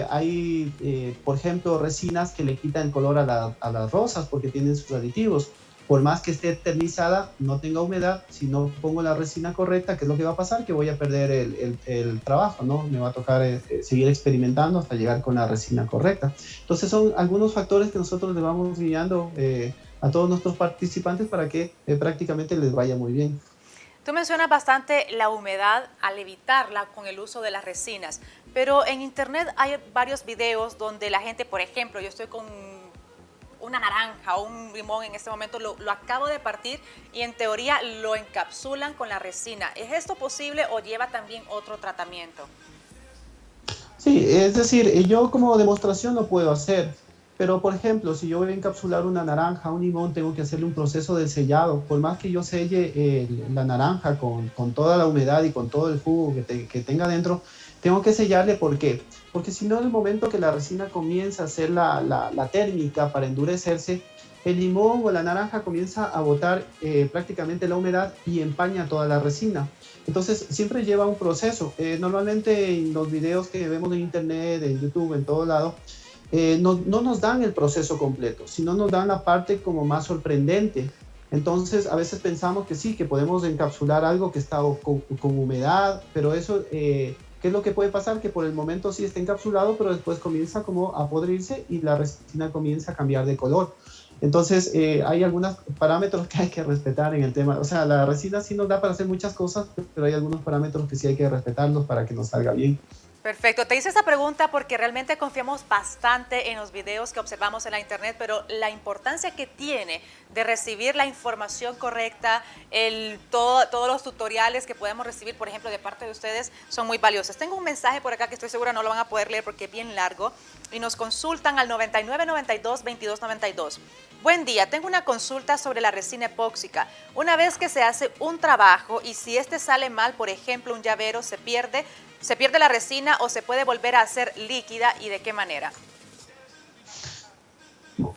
hay, por ejemplo, resinas que le quitan el color a las rosas porque tienen sus aditivos. Por más que esté eternizada, no tenga humedad, si no pongo la resina correcta, ¿qué es lo que va a pasar? Que voy a perder el trabajo, ¿no? Me va a tocar seguir experimentando hasta llegar con la resina correcta. Entonces son algunos factores que nosotros le vamos guiando a todos nuestros participantes para que prácticamente les vaya muy bien. Tú mencionas bastante la humedad al evitarla con el uso de las resinas, pero en internet hay varios videos donde la gente, por ejemplo, yo estoy con una naranja o un limón en este momento, lo acabo de partir y en teoría lo encapsulan con la resina. ¿Es esto posible o lleva también otro tratamiento? Sí, es decir, yo como demostración lo puedo hacer, pero por ejemplo, si yo voy a encapsular una naranja, un limón, tengo que hacerle un proceso de sellado. Por más que yo selle la naranja con toda la humedad y con todo el jugo que tenga dentro, tengo que sellarle. ¿Por qué? Porque si no, en el momento que la resina comienza a hacer la térmica para endurecerse, el limón o la naranja comienza a botar prácticamente la humedad y empaña toda la resina. Entonces, siempre lleva un proceso. Normalmente en los videos que vemos en internet, en YouTube, en todo lado, no nos dan el proceso completo, sino nos dan la parte como más sorprendente. Entonces, a veces pensamos que sí, que podemos encapsular algo que está con humedad, pero eso... ¿qué es lo que puede pasar? Que por el momento sí está encapsulado, pero después comienza como a podrirse y la resina comienza a cambiar de color. Entonces, hay algunos parámetros que hay que respetar en el tema. O sea, la resina sí nos da para hacer muchas cosas, pero hay algunos parámetros que sí hay que respetarlos para que nos salga bien. Perfecto. Te hice esta pregunta porque realmente confiamos bastante en los videos que observamos en la internet, pero la importancia que tiene de recibir la información correcta, todos los tutoriales que podemos recibir, por ejemplo, de parte de ustedes, son muy valiosos. Tengo un mensaje por acá que estoy segura no lo van a poder leer porque es bien largo y nos consultan al 9992-2292. Buen día, tengo una consulta sobre la resina epóxica. Una vez que se hace un trabajo y si este sale mal, por ejemplo, un llavero, ¿se pierde la resina o se puede volver a hacer líquida y de qué manera?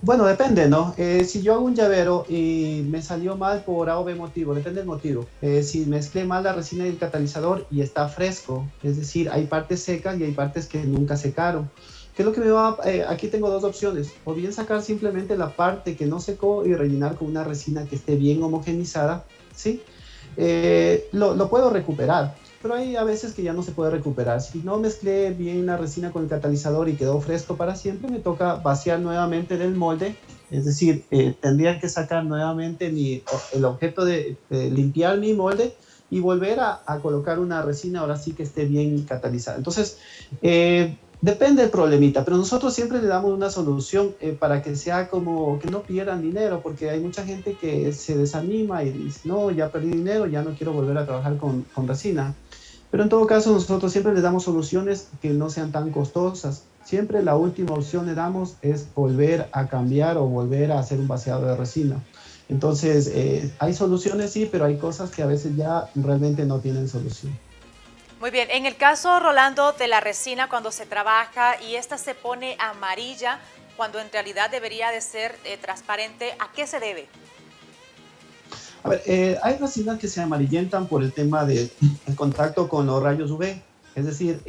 Bueno, depende, ¿no? Si yo hago un llavero y me salió mal por A o B motivo, depende del motivo. Si mezclé mal la resina y el catalizador y está fresco, es decir, hay partes secas y hay partes que nunca secaron. ¿Qué es lo que me va? Aquí tengo dos opciones. O bien sacar simplemente la parte que no secó y rellenar con una resina que esté bien homogenizada, ¿sí? Lo puedo recuperar, pero hay a veces que ya no se puede recuperar. Si no mezclé bien la resina con el catalizador y quedó fresco para siempre, me toca vaciar nuevamente del molde, es decir, tendría que sacar nuevamente el objeto de limpiar mi molde y volver a colocar una resina ahora sí que esté bien catalizada. Entonces, depende del problemita, pero nosotros siempre le damos una solución para que sea como que no pierdan dinero, porque hay mucha gente que se desanima y dice, no, ya perdí dinero, ya no quiero volver a trabajar con resina. Pero en todo caso, nosotros siempre les damos soluciones que no sean tan costosas. Siempre la última opción le damos es volver a cambiar o volver a hacer un vaciado de resina. Entonces, hay soluciones, sí, pero hay cosas que a veces ya realmente no tienen solución. Muy bien, en el caso, Rolando, de la resina cuando se trabaja y esta se pone amarilla cuando en realidad debería de ser transparente, ¿a qué se debe? A ver, hay resinas que se amarillentan por el tema del contacto con los rayos UV. Es decir,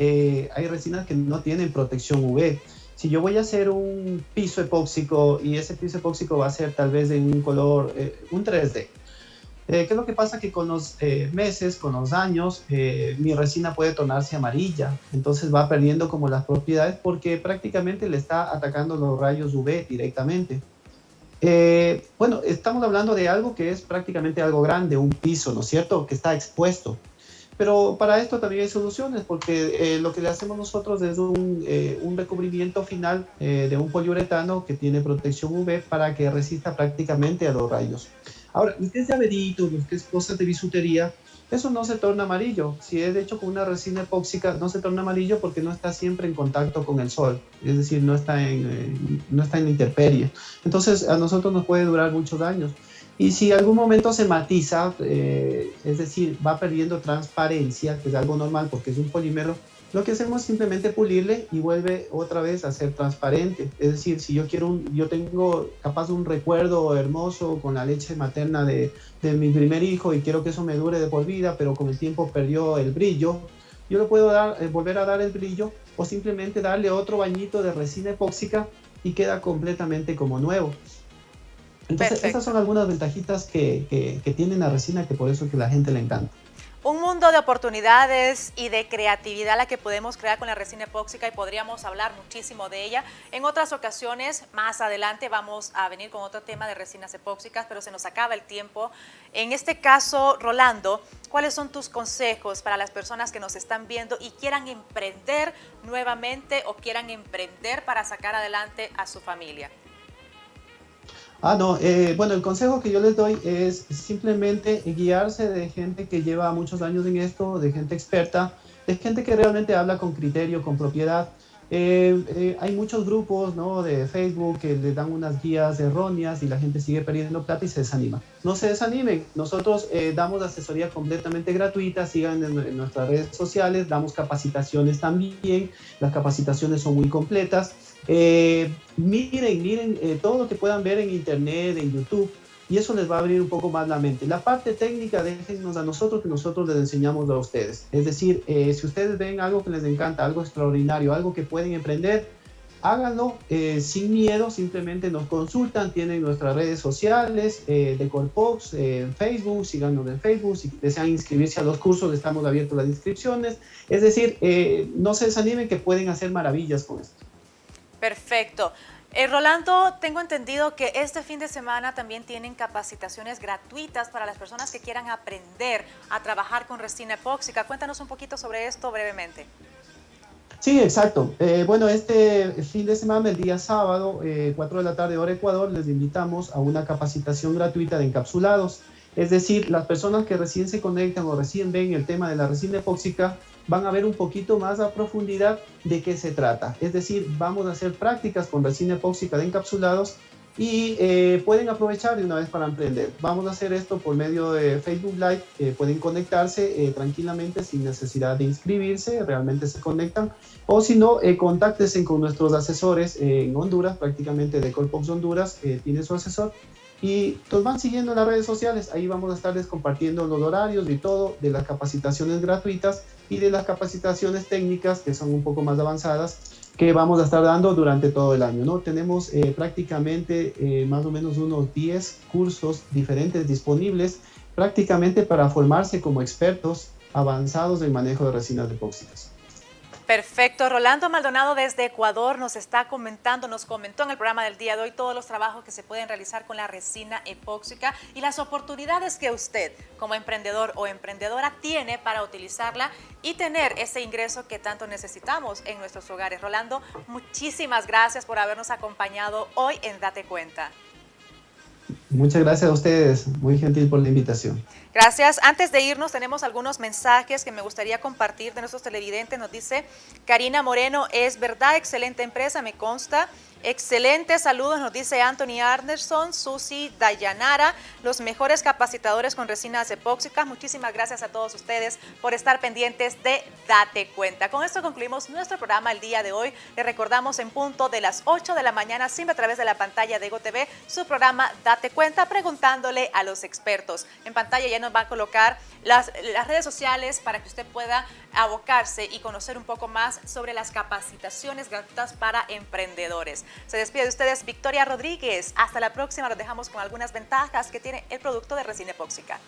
hay resinas que no tienen protección UV. Si yo voy a hacer un piso epóxico y ese piso epóxico va a ser tal vez de un color, un 3D. ¿Qué es lo que pasa? Que con los meses, con los años, mi resina puede tornarse amarilla. Entonces va perdiendo como las propiedades porque prácticamente le está atacando los rayos UV directamente. Bueno, estamos hablando de algo que es prácticamente algo grande, un piso, ¿no es cierto? Que está expuesto. Pero para esto también hay soluciones, porque lo que le hacemos nosotros es un recubrimiento final de un poliuretano que tiene protección UV para que resista prácticamente a los rayos. Ahora, lo que es llaverito, lo que es cosas de bisutería, eso no se torna amarillo. Si es hecho con una resina epóxica, no se torna amarillo porque no está siempre en contacto con el sol. Es decir, no está en intemperie. Entonces, a nosotros nos puede durar muchos años. Y si algún momento se matiza, es decir, va perdiendo transparencia, que es algo normal porque es un polímero, lo que hacemos es simplemente pulirle y vuelve otra vez a ser transparente. Es decir, si yo yo tengo capaz un recuerdo hermoso con la leche materna de mi primer hijo y quiero que eso me dure de por vida, pero con el tiempo perdió el brillo, yo le puedo volver a dar el brillo o simplemente darle otro bañito de resina epóxica y queda completamente como nuevo. Entonces, Perfecto. esas son algunas ventajitas que tiene la resina, que por eso que la gente le encanta. Un mundo de oportunidades y de creatividad la que podemos crear con la resina epóxica y podríamos hablar muchísimo de ella. En otras ocasiones, más adelante, vamos a venir con otro tema de resinas epóxicas, pero se nos acaba el tiempo. En este caso, Rolando, ¿cuáles son tus consejos para las personas que nos están viendo y quieran emprender nuevamente o quieran emprender para sacar adelante a su familia? No, bueno, el consejo que yo les doy es simplemente guiarse de gente que lleva muchos años en esto, de gente experta, de gente que realmente habla con criterio, con propiedad. Hay muchos grupos, ¿no?, de Facebook que les dan unas guías erróneas y la gente sigue perdiendo plata y se desanima. No se desanimen, nosotros damos asesoría completamente gratuita, sigan en nuestras redes sociales, damos capacitaciones también, las capacitaciones son muy completas. Miren todo lo que puedan ver en internet, en YouTube, y eso les va a abrir un poco más la mente. La parte técnica déjennos a nosotros, que nosotros les enseñamos a ustedes. Es decir, si ustedes ven algo que les encanta, algo extraordinario, algo que pueden emprender, háganlo sin miedo, simplemente nos consultan, tienen nuestras redes sociales, de Colpox, Facebook, síganos en Facebook, si desean inscribirse a los cursos, estamos abiertos las inscripciones. Es decir, no se desanimen, que pueden hacer maravillas con esto. Perfecto. Rolando, tengo entendido que este fin de semana también tienen capacitaciones gratuitas para las personas que quieran aprender a trabajar con resina epóxica. Cuéntanos un poquito sobre esto brevemente. Sí, exacto. Bueno, este fin de semana, el día sábado, 4 de la tarde, hora Ecuador, les invitamos a una capacitación gratuita de encapsulados. Es decir, las personas que recién se conectan o recién ven el tema de la resina epóxica van a ver un poquito más a profundidad de qué se trata. Es decir, vamos a hacer prácticas con resina epóxica de encapsulados y pueden aprovechar de una vez para emprender. Vamos a hacer esto por medio de Facebook Live, pueden conectarse tranquilamente sin necesidad de inscribirse, realmente se conectan, o si no, contáctense con nuestros asesores en Honduras, prácticamente de Colpox Honduras, tiene su asesor, y nos van siguiendo en las redes sociales, ahí vamos a estarles compartiendo los horarios y todo de las capacitaciones gratuitas y de las capacitaciones técnicas que son un poco más avanzadas, que vamos a estar dando durante todo el año, ¿no? Tenemos prácticamente más o menos unos 10 cursos diferentes disponibles prácticamente para formarse como expertos avanzados en manejo de resinas epóxicas. Perfecto. Rolando Maldonado desde Ecuador nos está comentando, nos comentó en el programa del día de hoy todos los trabajos que se pueden realizar con la resina epóxica y las oportunidades que usted como emprendedor o emprendedora tiene para utilizarla y tener ese ingreso que tanto necesitamos en nuestros hogares. Rolando, muchísimas gracias por habernos acompañado hoy en Date Cuenta. Muchas gracias a ustedes, muy gentil por la invitación. Gracias. Antes de irnos tenemos algunos mensajes que me gustaría compartir de nuestros televidentes. Nos dice Karina Moreno, es verdad, excelente empresa, me consta. Excelentes saludos, nos dice Anthony Anderson, Susi Dayanara, los mejores capacitadores con resinas epóxicas. Muchísimas gracias a todos ustedes por estar pendientes de Date Cuenta. Con esto concluimos nuestro programa el día de hoy. Les recordamos en punto de las 8 de la mañana, siempre a través de la pantalla de Ego TV, su programa Date Cuenta, preguntándole a los expertos. En pantalla ya nos va a colocar las redes sociales para que usted pueda abocarse y conocer un poco más sobre las capacitaciones gratuitas para emprendedores. Se despide de ustedes Victoria Rodríguez. Hasta la próxima. Los dejamos con algunas ventajas que tiene el producto de resina epóxica.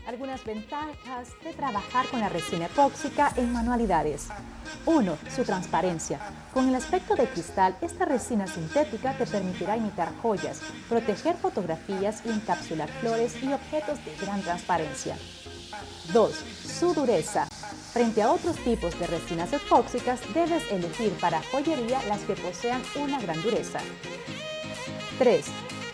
Algunas ventajas de trabajar con la resina epóxica en manualidades. 1. Su transparencia. Con el aspecto de cristal, esta resina sintética te permitirá imitar joyas, proteger fotografías y encapsular flores y objetos de gran transparencia. 2. Su dureza. Frente a otros tipos de resinas epóxicas, debes elegir para joyería las que posean una gran dureza. 3.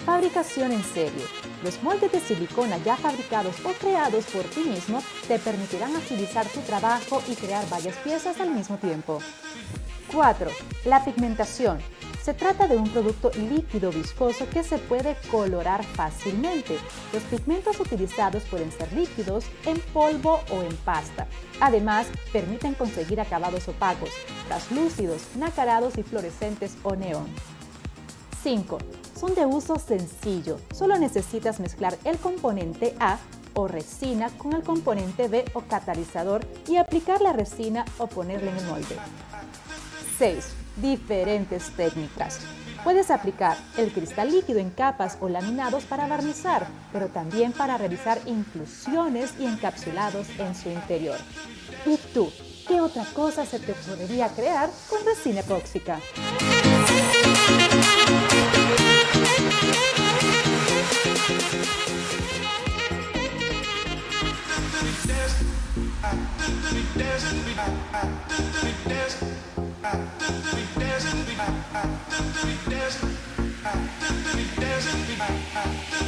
Fabricación en serie. Los moldes de silicona ya fabricados o creados por ti mismo te permitirán agilizar tu trabajo y crear varias piezas al mismo tiempo. 4. La pigmentación. Se trata de un producto líquido viscoso que se puede colorar fácilmente. Los pigmentos utilizados pueden ser líquidos, en polvo o en pasta. Además, permiten conseguir acabados opacos, translúcidos, nacarados y fluorescentes o neón. 5. Son de uso sencillo. Solo necesitas mezclar el componente A o resina con el componente B o catalizador y aplicar la resina o ponerla en el molde. 6. Diferentes técnicas. Puedes aplicar el cristal líquido en capas o laminados para barnizar, pero también para realizar inclusiones y encapsulados en su interior. ¿Y tú? ¿Qué otra cosa se te podría crear con resina epóxica? We dance,